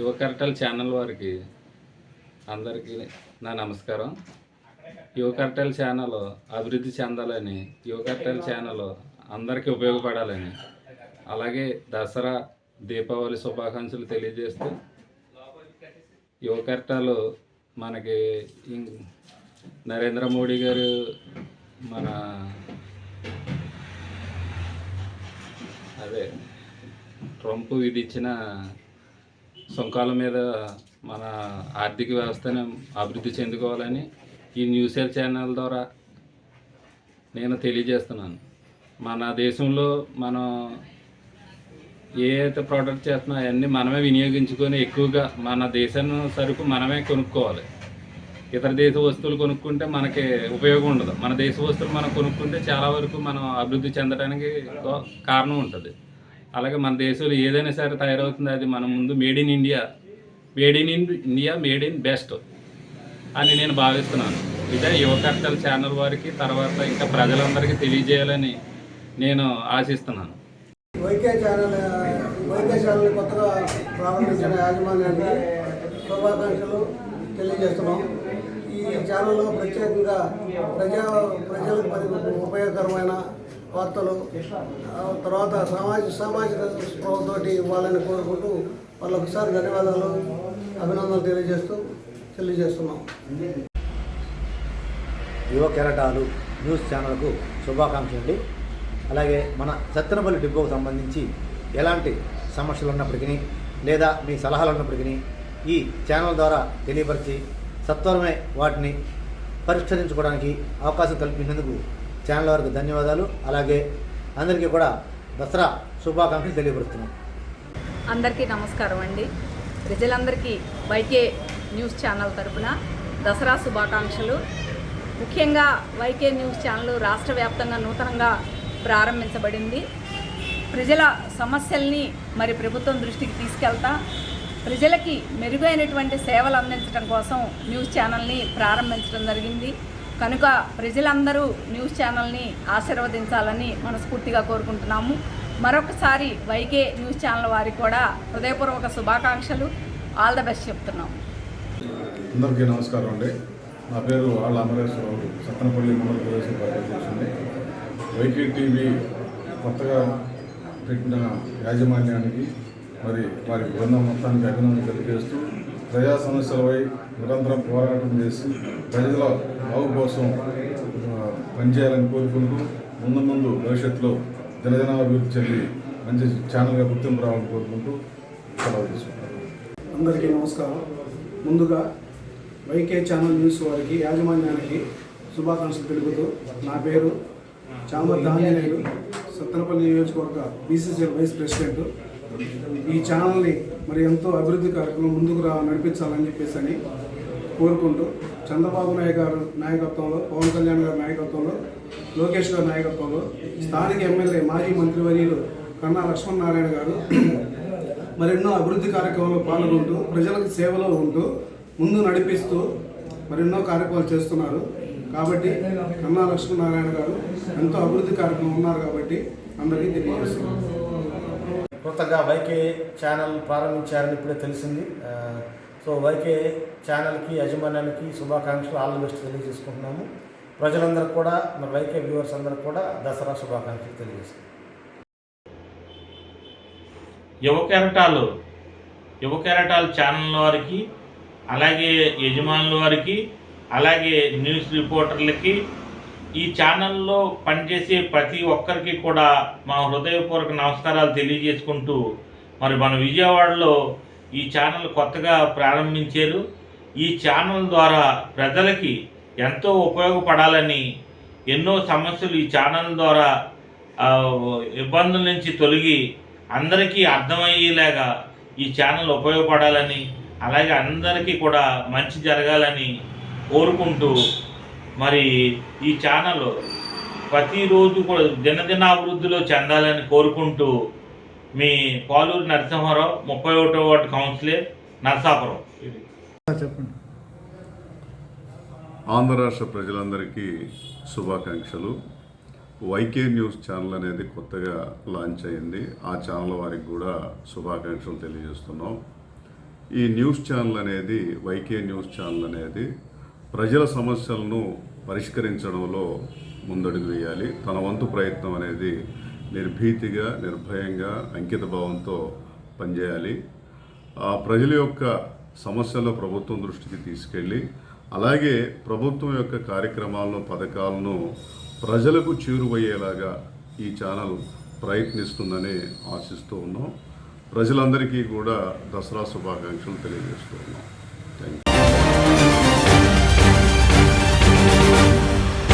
యువకర్టల్ channel వారికి అందరికీ నా నమస్కారం. యువకర్టల్ ఛానల్ అభివృద్ధి చెందాలని, యువకర్టల్ ఛానల్ అందరికీ ఉపయోగపడాలని, అలాగే దసరా దీపావళి శుభాకాంక్షలు తెలియజేస్తూ యువకర్టల్ మనకి నరేంద్ర మోడీ గారు మన ట్రంప్ విధించిన సుంకాల మీద మన ఆర్థిక వ్యవస్థను అభివృద్ధి చెందుకోవాలని ఈ న్యూస్ ఛానల్ ద్వారా నేను తెలియజేస్తున్నాను. మన దేశంలో మనం ఏ అయితే ప్రోడక్ట్ చేస్తున్నా అవన్నీ మనమే వినియోగించుకొని ఎక్కువగా మన దేశాన్ని సరుకు మనమే కొనుక్కోవాలి. ఇతర దేశ వస్తువులు కొనుక్కుంటే మనకి ఉపయోగం ఉండదు. మన దేశ వస్తువులు మనం కొనుక్కుంటే చాలా వరకు మనం అభివృద్ధి చెందడానికి కారణం ఉంటుంది. అలాగే మన దేశంలో ఏదైనా సరే తయారవుతుంది అది మన ముందు made in India, made in best అని నేను భావిస్తున్నాను. ఇదే యువకర్టల్ ఛానల్ వారికి తర్వాత ఇంకా ప్రజలందరికీ తెలియజేయాలని నేను ఆశిస్తున్నాను. వైకే ఛానల్ కొత్తగా ప్రారంభించిన యాజమాన్యానికి శుభాకాంక్షలు తెలియజేస్తున్నాం. ఈ ఛానల్లో ప్రత్యేకంగా ప్రజలకు ఉపయోగకరమైన వార్తలు, తర్వాత సామాజిక స్పృహతోటి ఇవ్వాలని కోరుకుంటూ వాళ్ళొకసారి ధన్యవాదాలు, అభినందనలు తెలియజేస్తున్నాం. యువ కెరటాలు న్యూస్ ఛానల్కు శుభాకాంక్షలు అండి. అలాగే మన సత్తెనపల్లి డిపోకు సంబంధించి ఎలాంటి సమస్యలు ఉన్నప్పటికీ లేదా మీ సలహాలు ఉన్నప్పటికీ ఈ ఛానల్ ద్వారా తెలియపరిచి సత్వరమే వాటిని పరిష్కరించుకోవడానికి అవకాశం కల్పించినందుకు ఛానల్ వారికి ధన్యవాదాలు. అలాగే అందరికీ కూడా దసరా శుభాకాంక్షలు తెలియపరుస్తున్నాం. అందరికీ నమస్కారం అండి. ప్రజలందరికీ వైకే న్యూస్ ఛానల్ తరపున దసరా శుభాకాంక్షలు. ముఖ్యంగా వైకే న్యూస్ ఛానల్ రాష్ట్ర వ్యాప్తంగా నూతనంగా ప్రారంభించబడింది. ప్రజల సమస్యల్ని మరి ప్రభుత్వం దృష్టికి తీసుకెళ్తా ప్రజలకి మెరుగైనటువంటి సేవలు అందించడం కోసం న్యూస్ ఛానల్ని ప్రారంభించడం జరిగింది. కనుక ప్రజలందరూ న్యూస్ ఛానల్ని ఆశీర్వదించాలని మనస్ఫూర్తిగా కోరుకుంటున్నాము. మరొకసారి వైకే న్యూస్ ఛానల్ వారికి కూడా హృదయపూర్వక శుభాకాంక్షలు, ఆల్ ద బెస్ట్ చెప్తున్నాము. అందరికీ నమస్కారం అండి. నా పేరు ఆళ్ళ అమరేశ్వరరావు, సత్తెనపల్లి మండల ప్రదేశ కార్యదర్శి. వైకే టీవీ కొత్తగా పెట్టిన యాజమాన్యానికి మరి వారి బృందం మొత్తానికి అభినందనలు తెలియజేస్తూ ప్రజా సమస్యలపై నిరంతరం పోరాటం చేసి ప్రజల బాగు కోసం పనిచేయాలని కోరుకుంటూ ముందు భవిష్యత్తులో దినదినాభివృద్ధి చెంది మంచి ఛానల్గా గుర్తింపు రావాలని కోరుకుంటూ సెలవు తీసుకుంటారు. అందరికీ నమస్కారం. ముందుగా వైకే ఛానల్ న్యూస్ వారికి యాజమాన్యానికి శుభాకాంక్షలు తెలుపుతూ నా పేరు చామర్ ఆంజనేయులు, సత్తెనపల్లి నియోజకవర్గ బీసీసీఎల్ వైస్ ప్రెసిడెంట్. ఈ ఛానల్ని మరి ఎంతో అభివృద్ధి కార్యక్రమం ముందుకు నడిపించాలని చెప్పేసి కోరుకుంటూ చంద్రబాబు నాయుడు గారు నాయకత్వంలో, పవన్ కళ్యాణ్ గారి నాయకత్వంలో, లోకేష్ గారి నాయకత్వంలో స్థానిక ఎమ్మెల్యే మాజీ మంత్రివర్యులు కన్నా లక్ష్మణనారాయణ గారు మరెన్నో అభివృద్ధి కార్యక్రమాల్లో పాల్గొంటూ ప్రజలకు సేవలో ఉంటూ ముందు నడిపిస్తూ మరెన్నో కార్యక్రమాలు చేస్తున్నారు. కాబట్టి కన్నా లక్ష్మణనారాయణ గారు ఎంతో అభివృద్ధి కార్యక్రమం ఉన్నారు కాబట్టి అందరికీ తెలియజేస్తున్నారు. కొత్తగా వైకే ఛానల్ ప్రారంభించారని ఇప్పుడే తెలిసింది. సో వైకే ఛానల్కి యాజమాన్యానికి శుభాకాంక్షలు, ఆల్ ది బెస్ట్ తెలియజేసుకుంటున్నాము. ప్రజలందరికీ కూడా మన వైకే వ్యూవర్స్ అందరికీ కూడా దసరా శుభాకాంక్షలు తెలియజేస్తున్నాం. యువ కెరటాలు ఛానల్ వారికి, అలాగే యజమానుల వారికి, అలాగే న్యూస్ రిపోర్టర్లకి, ఈ ఛానల్లో పనిచేసే ప్రతి ఒక్కరికి కూడా మా హృదయపూర్వక నమస్కారాలు తెలియజేసుకుంటూ మరి మన విజయవాడలో ఈ ఛానల్ కొత్తగా ప్రారంభించారు. ఈ ఛానల్ ద్వారా ప్రజలకి ఎంతో ఉపయోగపడాలని, ఎన్నో సమస్యలు ఈ ఛానల్ ద్వారా ఇబ్బందుల నుంచి తొలగి అందరికీ అర్థమయ్యేలాగా ఈ ఛానల్ ఉపయోగపడాలని, అలాగే అందరికీ కూడా మంచి జరగాలని కోరుకుంటూ మరి ఈ ఛానల్ ప్రతిరోజు కూడా దినదినాభివృద్ధిలో చెందాలని కోరుకుంటూ మీ పాలూరు నరసింహారావు, 31వ వార్డు కౌన్సిలర్, నరసాపురం. చెప్పండి. ఆంధ్ర రాష్ట్ర ప్రజలందరికీ శుభాకాంక్షలు. వైకే న్యూస్ ఛానల్ అనేది కొత్తగా లాంచ్ అయింది. ఆ ఛానల్ వారికి కూడా శుభాకాంక్షలు తెలియజేస్తున్నాం. ఈ న్యూస్ ఛానల్ అనేది వైకే న్యూస్ ఛానల్ అనేది ప్రజల సమస్యలను పరిష్కరించడంలో ముందడుగు వేయాలి. తన వంతు ప్రయత్నం అనేది నిర్భీతిగా, నిర్భయంగా, అంకిత భావంతో పనిచేయాలి. ఆ ప్రజల యొక్క సమస్యలను ప్రభుత్వం దృష్టికి తీసుకెళ్ళి, అలాగే ప్రభుత్వం యొక్క కార్యక్రమాలను, పథకాలను ప్రజలకు చేరువయ్యేలాగా ఈ ఛానల్ ప్రయత్నిస్తుందని ఆశిస్తూ ఉన్నాం. ప్రజలందరికీ కూడా దసరా శుభాకాంక్షలు తెలియజేస్తూ ఉన్నాం. Thank you.